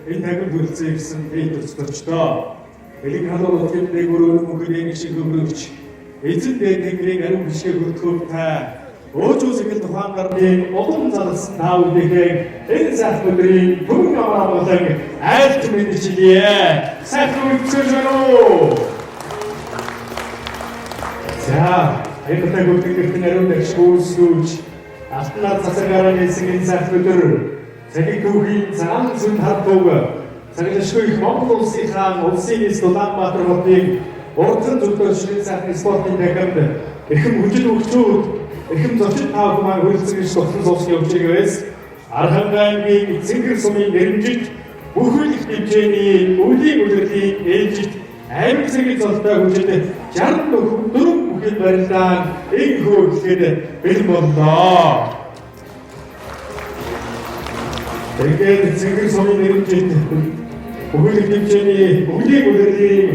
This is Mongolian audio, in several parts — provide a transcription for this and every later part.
энэ тагил хүрэлцэн ирсэн дэд төсөлчдөө элэг халуун нутгийн дээгүүр мөнхөний шиг хөврөгч эзэн дээр тэнгэрийн ариун хишгээ хүртгөв та өөчөөс их тухайн гарны олон залсан та бүхэндээ энэ сайхан өдрийн бүгэн амаа болон айлт мэдчилээ. Сайхан үеийн за айхтаг үтгэртэн ариун дэвшгүүсгүүч алтнаар засагараа нээсэн энэ сайхан өдөр цагийн түүхийн цагаан зүн хардууг цаглашгүй их Монгол улсынхаа улсын эс Улаанбаатар хотын урдсан зөвлөлтөөр сайхан спортын тагамд эрхэм хүчит өгчүүд эрхэм зочид та бүхэн хүрэлцэн иш тогтсон суусны өвчргээс Архангайлын Цэнгэр сумын нэрмжит бүхэл их хэмжээний өвлийн үлрэлийн ээлжид аймаг цагийн цолтой хүчит 64 бүхэл барилдаан энэ хөөглөд бэлэн боллоо. Тэгээд Цэнгэр сумын нэрмжит бүхэл их хэмжээний өвлийн үлрэлийн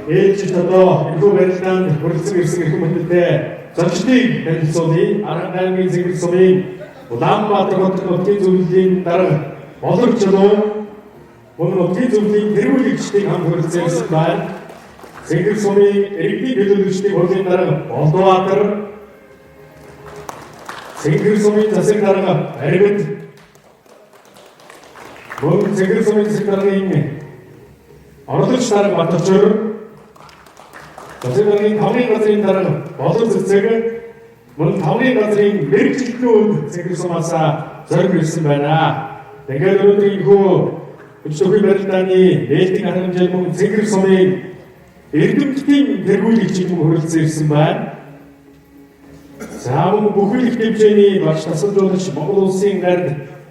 ээлжид одоо энэ барилдаанд хүрэлцэн ирсэн эрхэм хүчтэй зочдыг танилцуулъя. Архангайлын Цэнгэр сумын Улаанбаатар хотын зөвлөлийн дарга Боловч Чулуун мөн нутгийн зөвлөлийн тэргүүлэгчдийг хамт хүрэлцэн ирсэн байна. Цэнгэр сумын иргэдийн төлөөлөгчдийн хурлын дарга Болдбаатар, Цэнгэр сумын засаг дарга Аригд, мөн Цэнгэр сумын засаг даргын орлогч дарга Батчуур, засаг даргын тавны газрын дарга Болов Цэцэг, мөн тавны газрын мэргэжилтнүүд Цэнгэр сумаасаа зориг ирсэн байна. Тэгээд өнөөдөр энэхүү хүчтэй барилдааны нээлтийн арга хэмжээ мөн Цэнгэр сумын эрдэмтдийн тэргүүлэгчид мөн хүрэлцэн ирсэн байна. За мөн бүхэл их хэмжээний багш тасалжуулагч Монгол улсын гард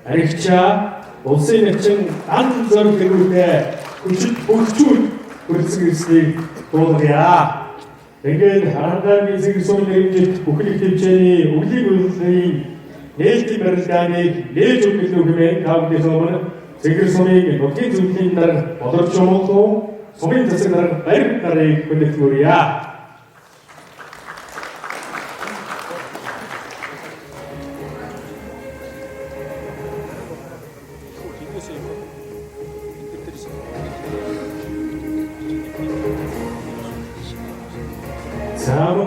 аригчаа улсын нэгэн дан зориг тэргүүлээ хүчит өгчүүд хүрэлцэн ирснийг дуулгая. Тэгээд Архангайлын Цэнгэр сумын нэрмжит бүхэл их хэмжээний өвлийн үйлдвэрийн нээлтийн барилдааныг нээж өгөх хэмээн таавдын өмнө Цэнгэр сумын нутгийн зөвлөлийн дарга Боловч Чулуун, сумын засаг дарга Аригд нарыг хүндэтгэвчээ.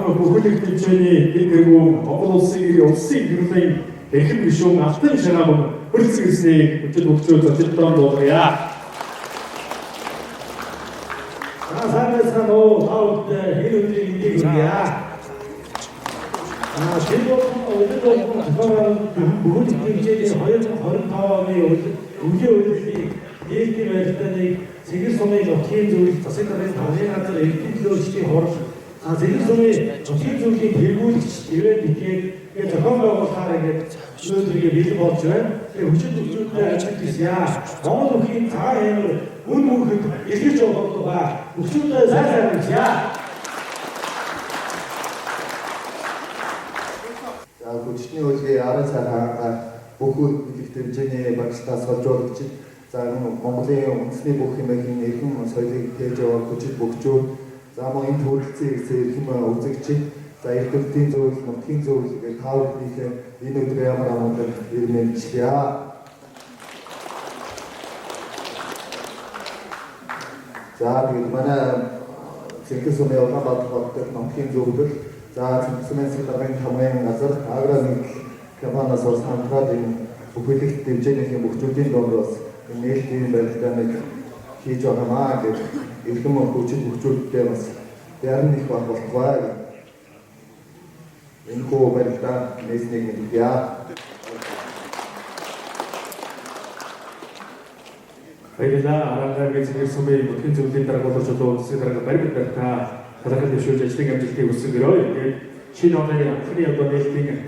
Бүхэл их хэмжээний энэ тэргүү Монгол улсын гэрлийн эрхэм гишүүн алтан шагаам хүрэлцэн ирснийг хүчит өгчөө зочдоор дуулгая. Сайн уу тауд энэ өдрийн мэндийг хүргье. Бүхэл их хэмжээний 2025 оны өвлийн үйлдвэрийн нээлтийн барилдааныг Цэнгэр сумын нутгийн зөвлөлт засаг даргын тавны газар эрдэнэ төлөөлөгчдийн хурал Цэнгэр сумын нутгийн зөвлөлийн тэргүүлэгч ивэд битгээд зохион байгуулахаар ингээд өнөөдрийг бэлэн болж байна. Тэгээ хүчит өгчүүдтэй ажиллая. Монгол бүхийн цагаан хэмээр үн мөнхөд илэрч болдог ба өгчүүдтэй сайн ажиллая. За хүчний хөлгийн 10 сар хаагаар бүхэл их хэмжээний багштай солжуулагч за Монголын үндэсний бүх хэмээгийн эрхэм соёлыг тээж явах хүчит өгчүүд за мөн энэ төрөлцсөн эрхэм үзэгч за эрдэмтдийн зөвлөл, нутгийн зөвлөл тав бүхнийхээ энэ өдөр ямар амгалан ирмэлжлээ. За тэгээд манай Цэнгэр сумын Улаанбаатар хотын нутгийн зөвлөл за Цэнгэр сумын даргын тамгын газар аграрны компаниас хамтраад энэ бүхэл их хэмжээний бүхчүүдийн дондоос нээлтийн барилдааныг хийж байгаамаа гэж эрхэм хүчит өгчүүдтэй бас ярин их болтугай. Энэ хөө барилдаан нээснийг мэдгийа. Баярлалаа. Архангайлын Цэнгэр сумын нутгийн зөвлөлийн дарга Боловч Чулуун, засаг дарга Аригд та талархал дэвшүүлж ажлын амжилтыг хүсэж өрөө. Тэгээд шинэ оны анхны одоо нээлтийн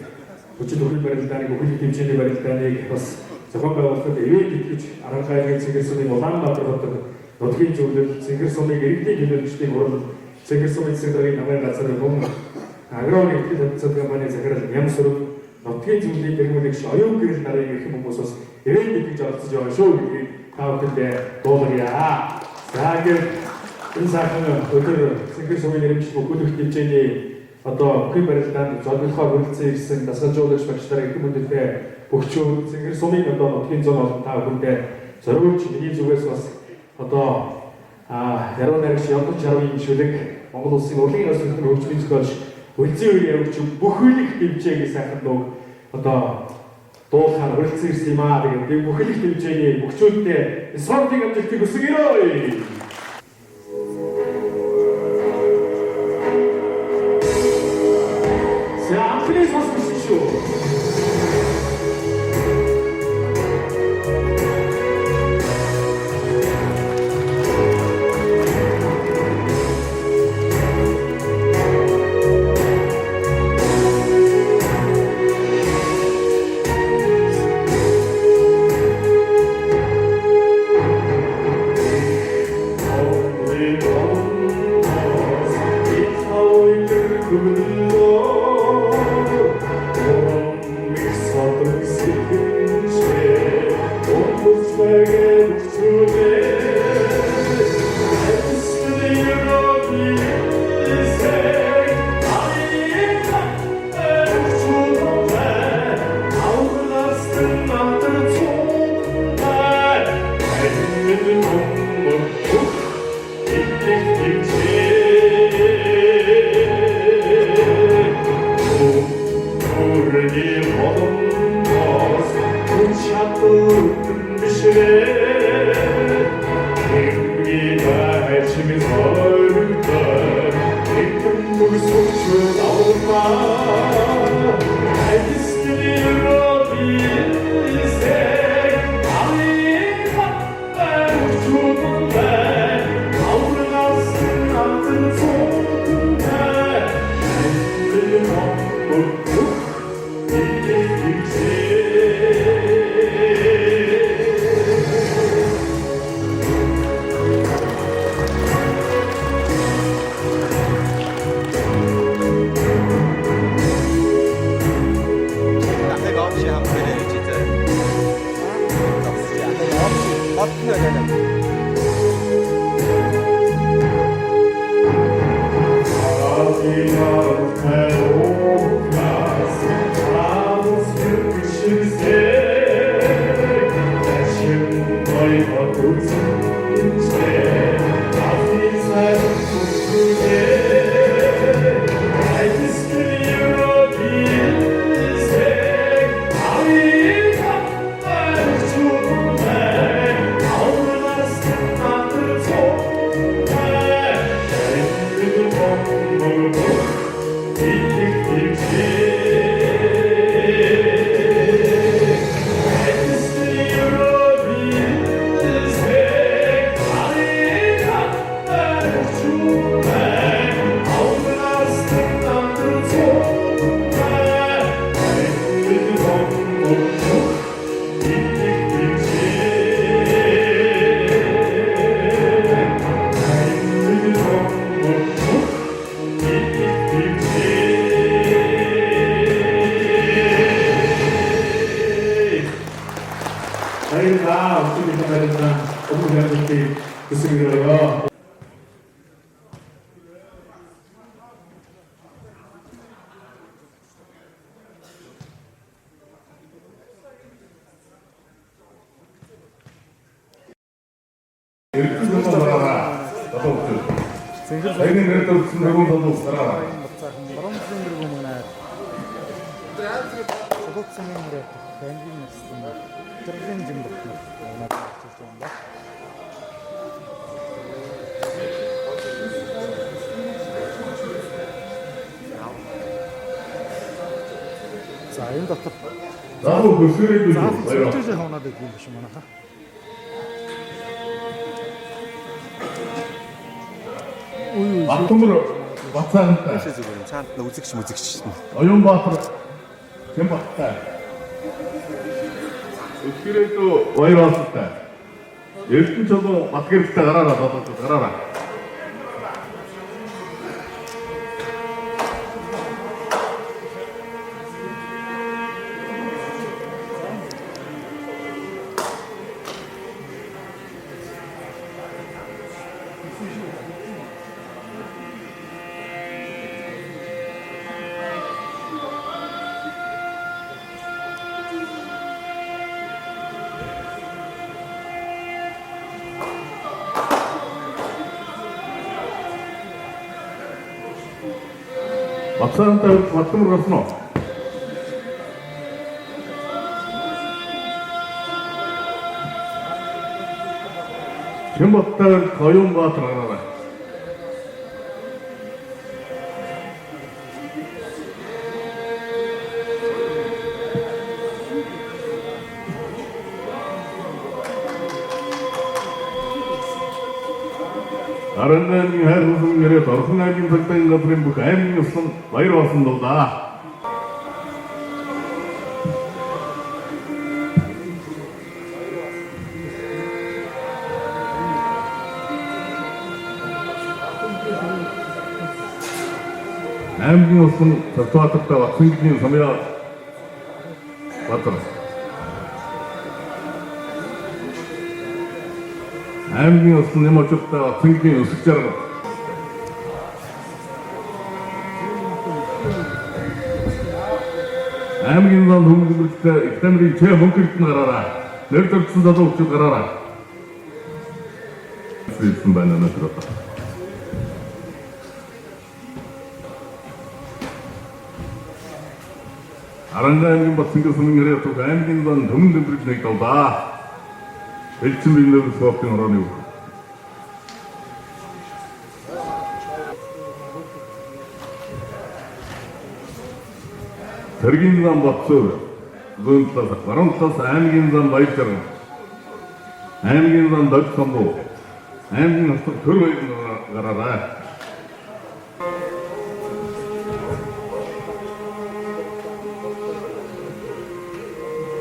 хүчит өвлийн барилдааныг бүхэл хэмжээний барилдааныг бас зохион байгуулахад ивэд итгэж Архангайлын Цэнгэр сумын Улаанбаатар хотод нутгийн зөвлөл, Цэнгэр сумын иргэдийн төлөөлөгчдийн хурал, Цэнгэр сумын засаг даргын намын газар мөн аграрны эдийн засгийн компани захирал Нямсруу нутгийн зөвлөлийн тэргүүлэгч оюун гэрэл нарын эрхэм хүмүүс бас ивэд итгэж оролцож байгаа шүү гэдгийг та бүхэндээ дуулгая. За ингээд энэ сайхан өдөр Цэнгэр сумын нэрмжит бүхэл их хэмжээний одоо бүхий барилдаанд зориглохоор хүрэлцэн ирсэн дасгалжуулагч багш нарыг эрхэм хүндэтгэл өгчөө Цэнгэр сумын одоо нутгийн зам олон та бүхэндээ зориулж миний зүгээс бас одоо яруу найрагч Янгон Чарвын шүлэг Монгол улсын урлагийн өсөлтөнд хөгжмийн зохиолч үлзий үеийн явагч бүхэлх хэмжээний сайхан дуу одоо дуулахаар хүрэлцэн ирсэн юм аа. Тэгээд бүхэлх хэмжээний мөхчүүдтэй спортын амжилтыг хүсгээрэй. За амтны сонсогч шүү. үзэгч мүзэгч. Оюнбаатар Хэмбаттай. Өсгөрөөдөө баярлалтай. Эрдэнэ чулуу Батгэрэлтэй гараараа. Батсаантай батмар гарсан уу? Чимбаттай Коюнбаатар гараарай. Арангааны хайрхан нэрээр Орхон аймгийн цагтын газрын бүх аймгийн ёслон баяр болсон л да. аймгийн ёслон Цавцбаатартай Батсангийн Самья Батар. аймгийн ёслон Нэмочтой Батсангийн Өсөж жаргал. аймгийн зам хөнгөлөлтөд Ихтамрын Чэ мөнгөлтөнд гараарай. Нэр төрсөн залуу хүмүүс гараарай. Хэлсэн байна надад. Арангаа аймгийн Батсангийн сумын нэрээр туг аймгийн зам төмөн дэврэж нэгдэл да. Элчин биенээр спортын орооны үг. Тэргийн зам Батсуур, зүүн талаас, баруун талаас аймгийн зам Баяржарган, аймгийн зам Дод Самбуу, аймгийн хостог Төр баярын гараарай.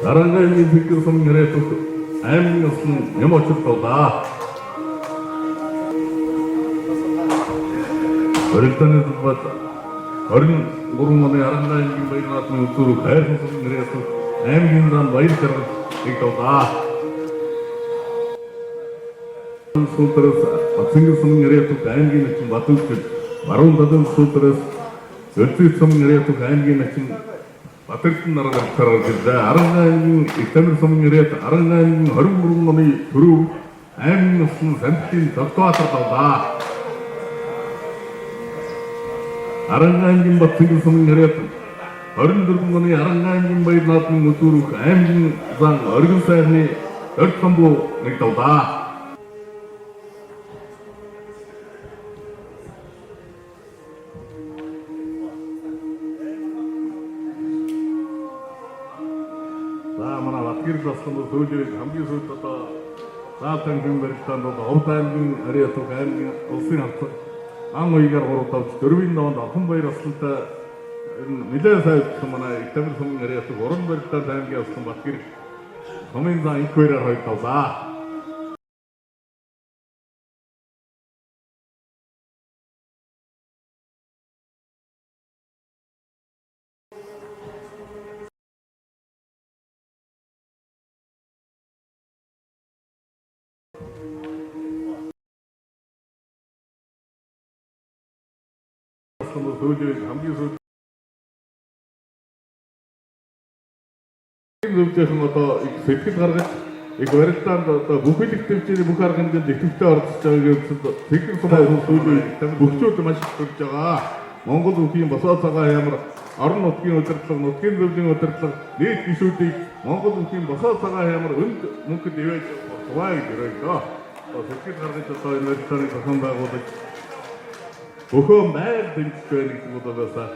Арангаа аймгийн Цэнгэр сумын нэрээр туг аймгийн ёслон Нэмочтой да. Орилтаны бат 23 оны Арангаа аймгийн баяр наадмын үзүүрийг хайрхан сумын нэрээр туг аймгийн зам баяр жаргал нэгдэл да. Сүүлдээс Батсангийн сумын нэрээр туг аймгийн начин Батүлчил, баруун талын сүүлдээс Өлзий сумын нэрээр туг аймгийн начин Батэрдэн наргаар гараад ирлээ. Арангаа аймгийн Ихтамир сумын нэрээр Арангаа аймгийн 23 оны төрөв аймгийн ёслон Самбитын Цавцбаатар давлаа. Арангаа аймгийн Батсангийн сумын нэрээр 24 оны Арангаа аймгийн баяр наадмын үзүүрийг аймгийн зан Оргил сайхны Дод Самбуу нэгдэлээ. Манай Батгэрэг болсон сүүлийн хамгийн сүүлд одоо Заалтан хүн барилтанд Овд аймгийн Ариатуг аймгийн улсын хавцаг ан уягаар гуравдавч 4-ийн доонд Орхон баяр ослонтой нэлээд сайдсан манай Ихтамир сумын Ариатуг уран барилтанд аймгийн ослон Батгэрэг сумын зан их баяраар хоёртолаа. Сүүлийн хамгийн сүүлд зөвхөн одоо сэтгэл гаргаж барилдаанд одоо бүх хэлэх төвчний бүх арга хэмжээнд идэвхтэй оролцож байгааг тэгэх сумын сүүлийн бүгчүүд маш их төрж байгаа. Монгол үеийн босоо цагаан ямар орон нутгийн удирдлага, нутгийн зөвлөлийн удирдлага, нийт гишүүдийг Монгол үеийн босоо цагаан ямар өнд мөнгөд ивэж хувайг өрөөлөө. Сэтгэл гаргаж одоо энэ барилдааны зохион байгуулалт Бөхөө байр дэмжиж байна гэдэг нь удаагаасаа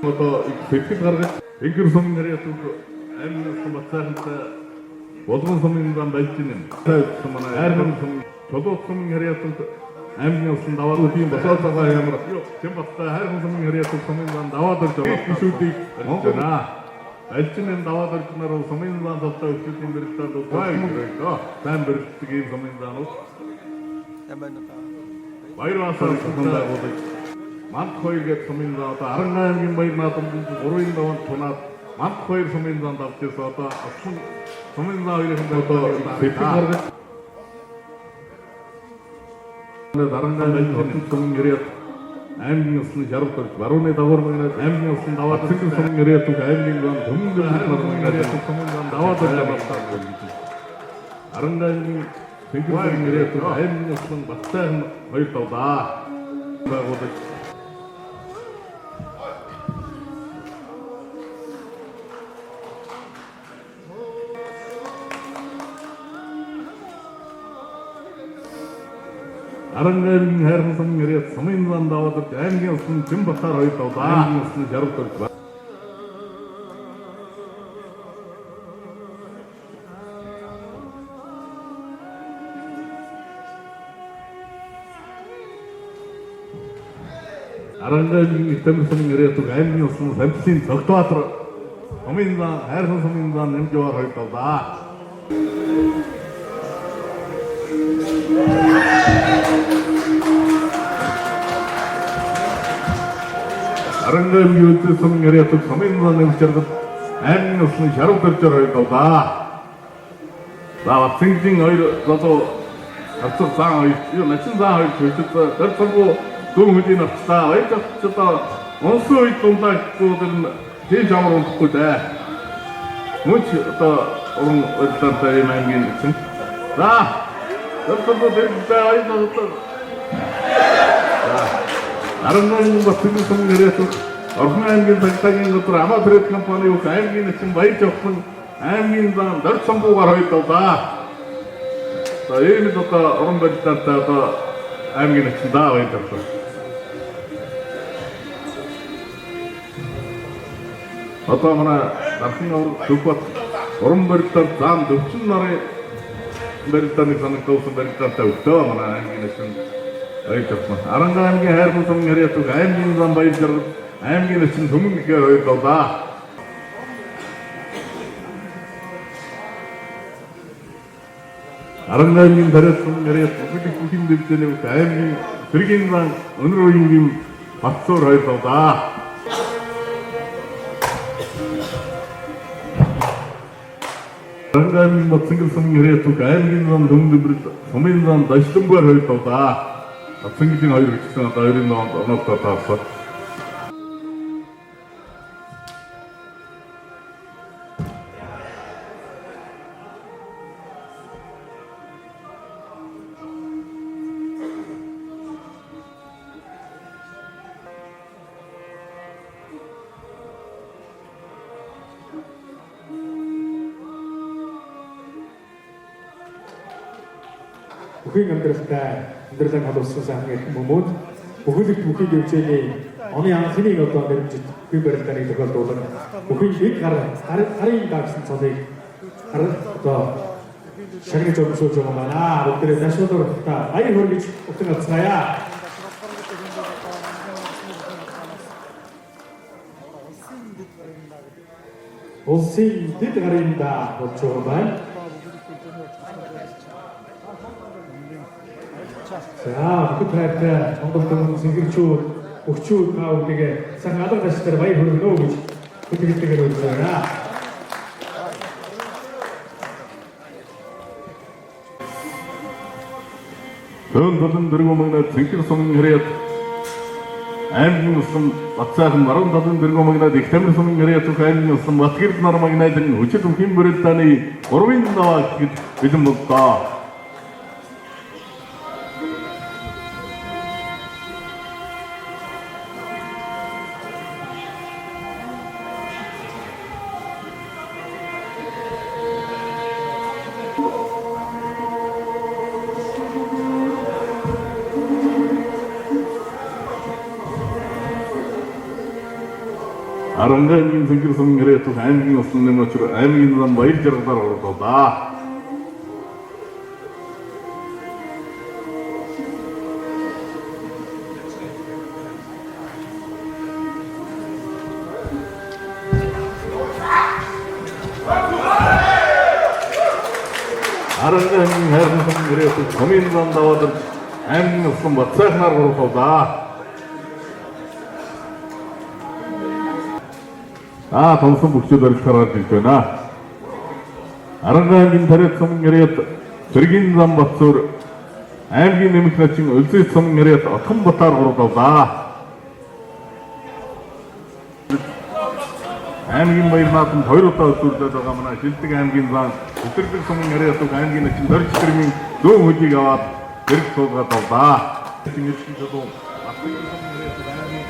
одоо сэтгэл гаргаж Игэр сумын нэрээр аймгийн сум Батсаантай Болгон сумын зам байж гинэ. Манай хайрхан сум Чулуут сумын нэрээр аймгийн усан даваад үеийн босоо цагаан ямар Чимбаттай хайрхан сумын нэрээр сумын зам даваад орж байгаа гишүүдийг Монгол Альчинын даваад орж наруу сумын зам толтой өчигдийн барилдаанд удаа сайн барилддаг ийм сумын заанууд баяр баасаар зохион байгуулж Мант хоёр гээд сумын зам одоо Арангаа аймгийн баяр наадмын 3-ын даваанд тунаад Мант хоёр сумын зам давж ирсэн одоо осон сумын зам хоёрын одоо сэтгэл гаргаж Арангаа аймгийн сумын нэрээр аймгийн усан жаргалж барууны давар магнад аймгийн усан даваад сумын нэрээр аймгийн зам төмөн дэврэх сумын зам даваад Арангааны Тэнгэрийн нэрээр аймгийн усан Батцайхан хоёр давлаа. Байгуулж Арангааны хайрхан нэрээр Сумын зан даваад аймгийн усан Цэмбатар хоёр давлаа. Аймгийн усан Жаргал төрж Арангааны Тамирсан нэрээр аймгийн усан Самтлын Цогтбаатар Сумын зан хайрхан Сумын зан нэмж яваар хоёр давлаа. Арангааны Өдөрсөн нэрээр Сумын зан нэмж Жаргал аймгийн усан Шарав төржөр хоёр давлаа. За Батцайхан хоёр залуу Арцаг зан хоёр юу начин зан хоёр төржөд дөрцөнгөө дөрөв хөлийн авчлаа. Баяж авчдаа онцгой үед дундаагүй тэр тийм жамар унахгүй дээ. Мөч одоо уран урьдтай юм ангин гэсэн. За дөрцөнгөө дэрдээ баяж авчлаа. Арангааны Батцайхан нэрээр Орхон аймгийн цагтаагийн дотор Аматрет компани бүх аймгийн начин баяж авсан аймгийн зан дөрцөнгөөгаар хоёр давлаа. За ийм л одоо уран барилтаар одоо аймгийн начин даа баяж авсан. Одоо манай дархан Сүхбат уран барилтаар зам 40 нарын барилтааны санагдсан барилтаартай өгдөө манай аймгийн начин баяж авсан. Арангааны аймгийн хайрхан Сумын нэрээр аймгийн зам баяж авсан аймгийн начин Төмөн гэхээр хоёр давлаа. Арангааны дараалсан нэрээр бүхий дэвтэрийн аймгийн Сэргийн зан өнөр үеийн Батцуур хоёр давлаа. Арангааны Батцайхан нэрээр аймгийн зан Дөмдөбөрд Сумын зан Дашланбаар хоёр давлаа. Батцайхан хоёр гिचсэн одоо хоёрын оноотой таасан. Бүхий амьдралын халууссан хамгийн хүмүүд бүхэлд бүхий хэмжээний оны анхныг одоо нэрмжид бүхий барилдааны тохиолдуулан бүхий нэг гарын дагсан цолыг одоо шагнаж өмсүүлж байгаа байна. Бүгдээ национал та баяр хүргэж утга авцгаая. Улсын дэд гарын да болж байгаа байна. За бүгд Монголын сэнгэлчүүд өгчүүд наавдгээ сайн алга таштай баяр хүргэнэ гэж хүлээгээр үзэж байна. Төн болон дөрвөн Цэнгэр Сумын нэрээр аймгийн усан Батцайхан 17 дөрвөн магнад их Тамир Сумын нэрээр аймгийн усан Батгэрд нар магнадын хүчит бүхэн барилдааны 3-ын даваа гэж бэлэн боллоо. Арангааны Цэнгэр Сумын нэрээр аймгийн усан нэмж аймгийн зам баяр жаргалаар оруулаа. Арангааны хайрхан Сумын нэрээр Сумын зам даваад аймгийн усан Батцайхнаар оруулаа. Томсон бүхчүүд барилдахаар ирж байна. Арангааны Тариат Сумын нэрээр Сэргийн зам Батцуур аймгийн нэмэх начин Өлзийт Сумын нэрээр Отхон Батаар гурлуулаа. аймгийн баяр наадамд 2 удаа үзүүлээд байгаа манай Шилдэг аймгийн зан өдөрлөг сумын яриатуг аймгийн начин дөрж тэрмийн зүүн хөдийг аваад гэрэг суулгаад авлаа. Тэнгэрч дөө аймгийн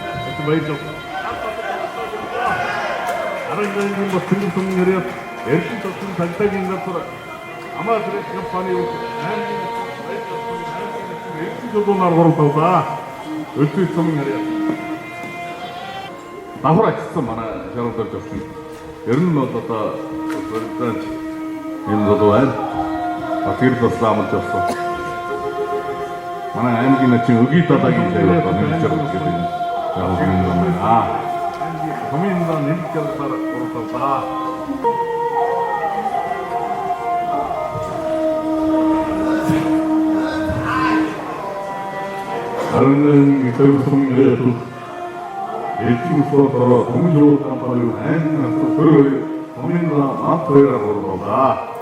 баяр Арангийн батлын сумын яриат эрдэн тосны тагтагийн газар Аматрик компани аймгийн баяр эрдэн дүүнаар горолтолаа. Өлтөй сумын яриат давхар очсон манай шаргал дөрж авсан. Ер нь бол одоо энэ бол байна. Атгэр туслаа амж авсан. Манай аймгийн начин өгийн дадагийн заяа одоо нэг шаргал гэдэг юм. Яг юм байна. Коминда нэмжэлсээр уралдаа. Арнын ихэвчлэн ирээд Эцэг сороо хүмүүжил компани аймгийн асуурыг коминда материалаар уралдаа.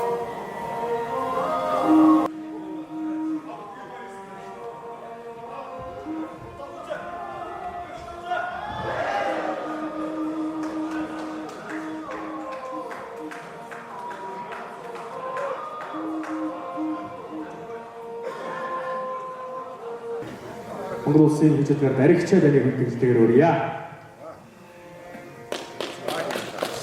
Монгол улсын хэмжээгээр баригчаа даныг хүндэлтэйгээр өрье.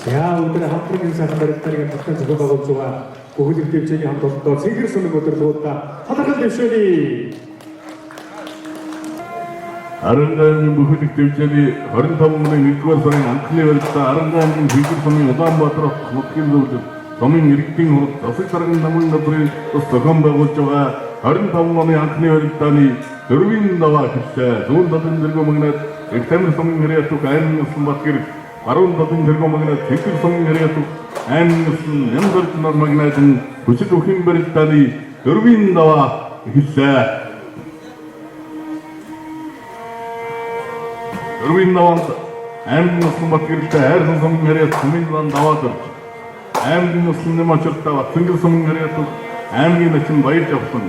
За өндөр хамтран сайхан баригчдын бүхэн зохион байгуулж байгаа бүхэл төвчний хамт олонтоо цэнгэр сүнэг өдөрлгүүдээ талархал дэвшүүлье. Арангааны бүхэл төвчний 25 оны 1-р сарын анхны баригчдаа Арангааны цэнгэр сумын Улаанбаатар хотын зөвлөлд сумын иргэдийн хурд засаг саргын намын газрын тус зохион байгуулж байгаа 25 оны анхны баригчдааны дөрвийн даваа хэлсэн зүүн далын дэргөө магнат Эктэмбер сумын яриатуг аймгийн усан батгэр баруун далын дэргөө магнат Тэнгэр сумын яриатуг аймгийн усан Нямдорж нар магнатын хүчит өхин баригчдааны дөрвийн даваа хэлсэн. Дөрвийн даваанд аймгийн усан батгэртэй хайрхан сумын яриат сумын даваа дөрж аймгийн усан Нямдоржтой Тэнгэр сумын яриатуг аймгийн начин баярж авсан.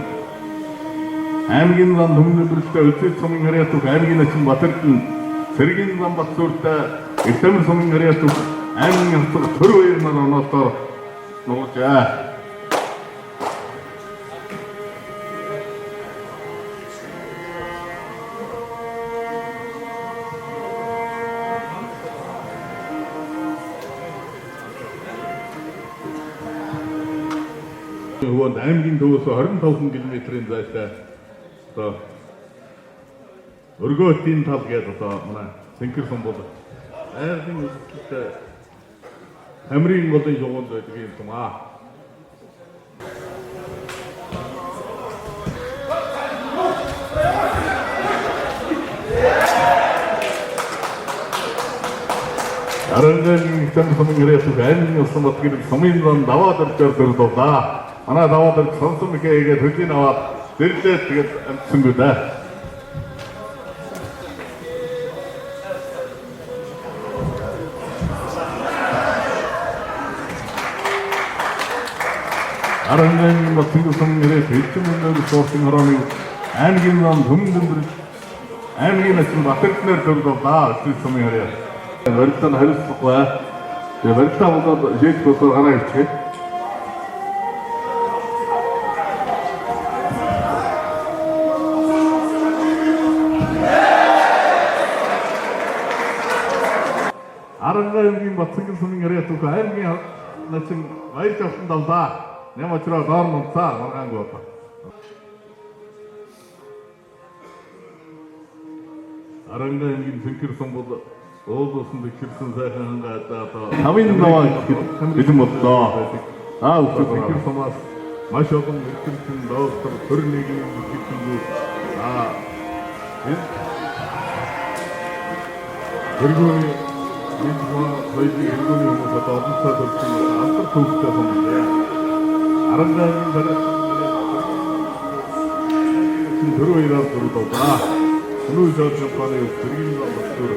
Аймгийн зам төмнөлөртэй өлзөж сумын яриатуг аймгийн начин Батэрдэн Сэргийн зам Батсууртай Эктэмбер сумын яриатуг аймгийн хатар төр баяр нар оноотоор нууржээ. Хөвөнд аймгийн төвөөс 25 км-ийн зайтай одоо өргөөтийн тал гэдэг одоо манай Тэнгэр сум бол аймгийн үйлчлэлтэй Хамрын голын жогоонд байдаг юм юм аа. Арангийн Тэнгэр сумын яриатуг аймгийн усан батгэр сумын зам даваа дөржөөр дөрвөлдөө. Манай даваа дөрж сонсон мэхээгээд хөдлийн аваад дэрлээд тэгээд амтсангүй да. Арангийн Тэнгэр сумын яриат хэвчэн өнөөр суурсан хорооны аймгийн зам төмөн аймгийн начин Батэрднээр дөрвөлдөө өсөж сумын яриат. Барилтаа хариуцлагагүй. Тэгээд барилтаа болоод жийж болохоор гараа ивчгээд Арангийн Батцэнгэр сумын яриатуг аймгийн начин баярж авсан давлаа. Нямачраа доор нуцаа маргаангүй ба. Арангийн Тэнгэр сум бол уулуусан дэвшилсэн сайхан хангаатаа одоо тавын даваа бэлэн боллоо. Өчигдөр Тэнгэр сумаас маш олон эрдэмтэн доктор төр нэгэн бүхэлдээ энэ тэргүүний энэ хоёрын эргүүний хүмүүс одоо олон цаад болсон алдар төвхтэй юм байна. Арангийн барилт дөрөвөөр дөрөвдөө. Өнөө жоод компани тэргийн батлуур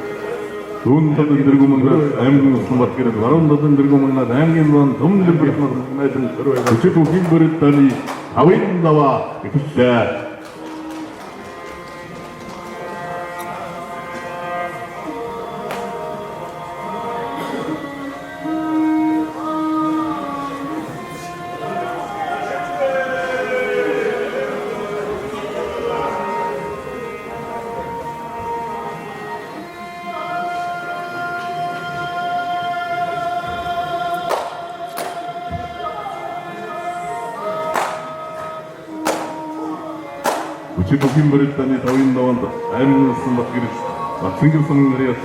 зүүн талын дэргүү магнат аймгийн усан батгэр баруун талын дэргүү магнат аймгийн зам төмнөлөр магнатын хүчит өхин барилтаны авийн даваа ихлээ. чи бүхэн мөрөлдөний товын даванд аймагсан бат гэрэл Батцэнгэр сумын нэрээс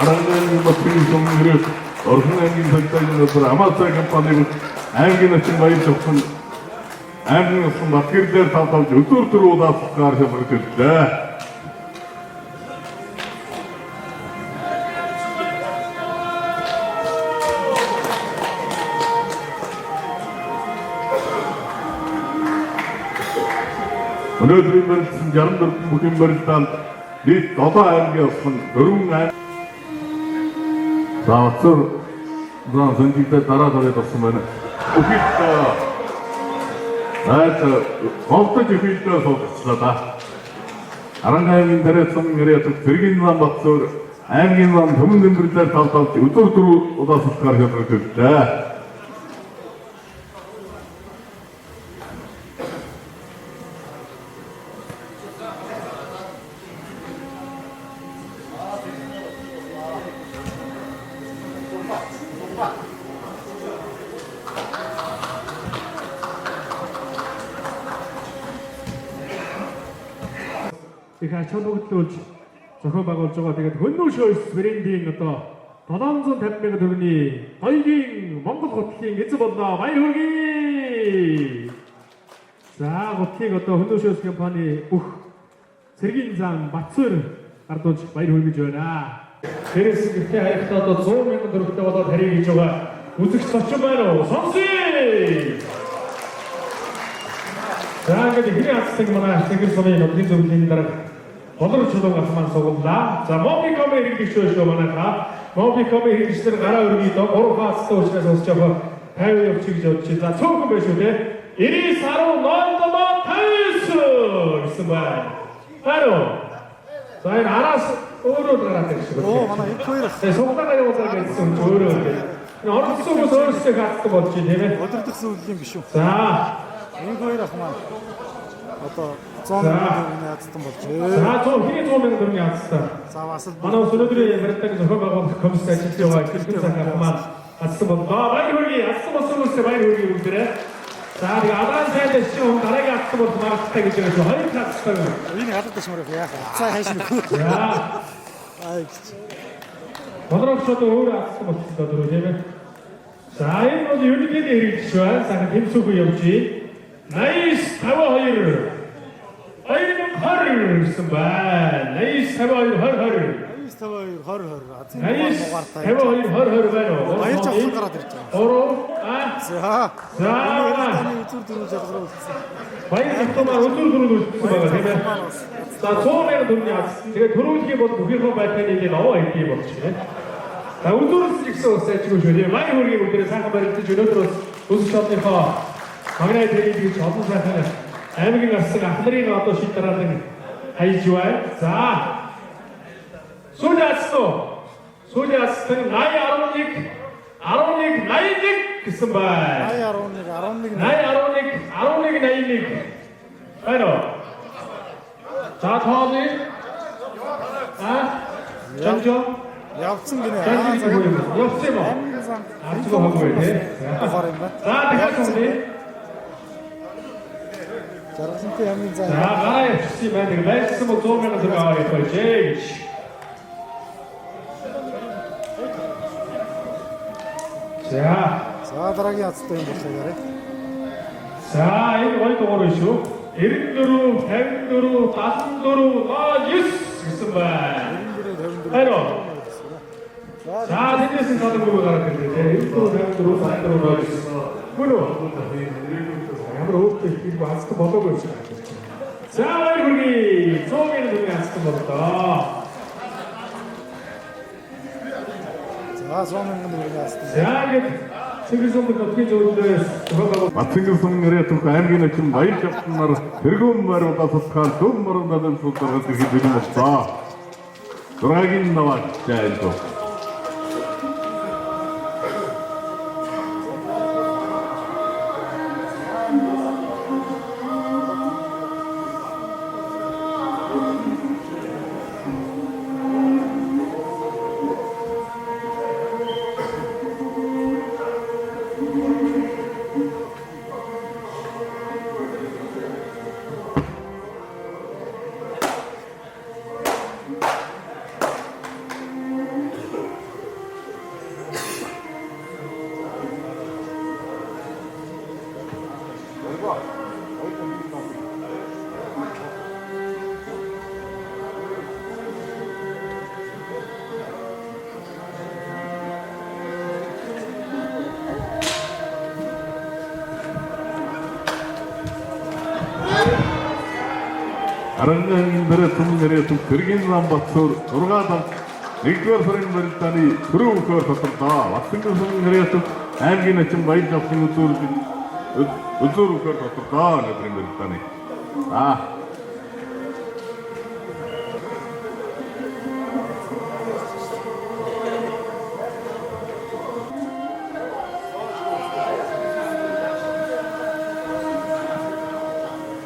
Арангийн Батцэнгэр сумын нэрээс Орхон аймгийн цагтайнаас Амаацай компаниг аймгийн очин баяр зөвхөн аймгийн очин Батгэрлээр тавталж өдөр төрүүлээд гарч иржээ. Өнөөдрийн мөрөлдсөн 64 бүхэн мөрөлдөнд нийт 7 аймгийн очин 4 аймаг заавар зэнжигдээ дараа тавьсан байна. Бүхэл голдож ихэлдээ суулгацлаа да. Аранхаймын дээрээ сумын нэрээс зэргийн зам Батцуур аймгийн зам төмөн дэмбэрлэлээр тавталж өдөр дөрөв удаас гарч иржээ. их ач холбогдлуулж зохион байгуулж байгаа. Тэгээд хөнөө шоус брендийн одоо 750 мянган төгрөгийн хоёрын Монгол гутлын эзэн боллоо. Баяр хүргэе. За гутлыг одоо хөнөө шоус компани бүх цэргийн зам Батцуур ардууж баяр хүргэж байна. Тэрээс ихтэй хаягтаа одоо 100 мянган төгрөгтэй болоод харийг хийж байгаа үзэгч зочин байна уу? Сонсъё. За ингээд ихний хацдаг манай цэнгэр сумын нутгийн зөвлөлийн дарга болор чулуун атман суглаа. За Мобиком хэрэглэгч байж байгаа манайхаа. Мобиком хэрэглэгчдэр гараа өргөе доо 3 хацтай учраас сонсож байгаа 50 явчих гэж бодчих. За цөөхөн байх шүү дээ. 90.050 гэсэн байна. Харо. За энэ араас өөрөө гараад ирэх шиг байна. Оо манай их хоёр. Суглаагаа явуулаад гэсэн өөрөө. Энэ орцсон хүмүүс өөрсдөө хацдаг болж байна тийм ээ. Өдөртгсөн үйл юм биш үү? За энэ хоёр ах маань одоо 100 мянган яатсан болж байна. За 100 мянган төгрөгийн яатсан. За бас л манай өнөөдрийн баримтаг зохион байгуулах комисс ажиллаж байгаа хэлбэр захаа маань атсан бол баяр хүргэе. Атсан болсон хүмүүсээ баяр хүргэе бүгдээрээ. За тэгээ адаан сайд чинь дараагийн атсан бол маргатай гэж байгаа шүү. Хоёр атсан. энэ гадаад шмарах яах вэ? Цаа хайш нөхөө. За Ай. Бодорогчдод өөр атсан болсон дөрөв тийм ээ. За энэ бол юунийг хэрэгжиж байна. Сахан тэмцүүгүй явжээ. 80-52 2020 гэсэн байна. 80-52 2020 байна уу? Баяр жавхан гараад ирж байгаа. Ороо За. За Үзүр дөрөв жаглаа үлдсэн. баяр жавхлаар өдөр дөрөв үлдсэн байгаа тийм ээ. За 100 мянган төгрөгийн атсан. Тэгээд төрүүлэх бол бүхийхөө байдлыг нэг овоо хийх болчихно. За өдөрс гэсэн ус ажгүй шүү дээ. Баяр хүргэе бүгдээ сайхан барилдаж өнөөдөр бас өсөж чадныхоо магнай тэрийг гэж олон сайхан аймгийн арсан ахнарын одоо шийд дараалан хайж байна. За сүүлийн атсан 80-11 гэсэн байна. 80-11 байна. За тоолны Жанжо Явцсан гинэ. явсан юм уу? Арчгүй хоггүй тий. Хаар юм байна. За дахиад үгүй. Жаргалтай ямын заа. За гараа явчихсан байна. Нэг байцсан бол 100 мянган төгрөг аваад явчихъя. За дараагийн хацтай юм болоо яриа. За энэ гоё дугаар шүү. 94, 54, 74, 9 гэсэн байна. Хайро. За тэндээс нь цаадгүй гараад ирлээ. 94, 54, 9. Гүн үү? Ямар өөртөө их хацтай болоогүй юм шиг байна. За баяр хүргэе. 100 мянган төгрөгийн хацтай боллоо. За 100 мянган төгрөгийн хацтай. За ингээд Цэнгэр сумын нутгийн зөвлөлөөс Батцэнгэр сумын нэрээс аймгийн очин баяр жавхлаар тэргүүн морьудаас тусгаан төв морьудаас тусгаад ирэх юм боллоо. Драгийн наваач жаалт. Арангийн нэрээ түмэн нэрээ түм Тэргийн зам Батсуур 6 дан 1-р сарын барилдааны төрөө өгөхөөр тодорлоо. Батцангийн сүмэн нэрээ түм аймгийн начин баяр авсан үзүүр өгөхөөр тодорлоо өнөөдрийн барилдааны.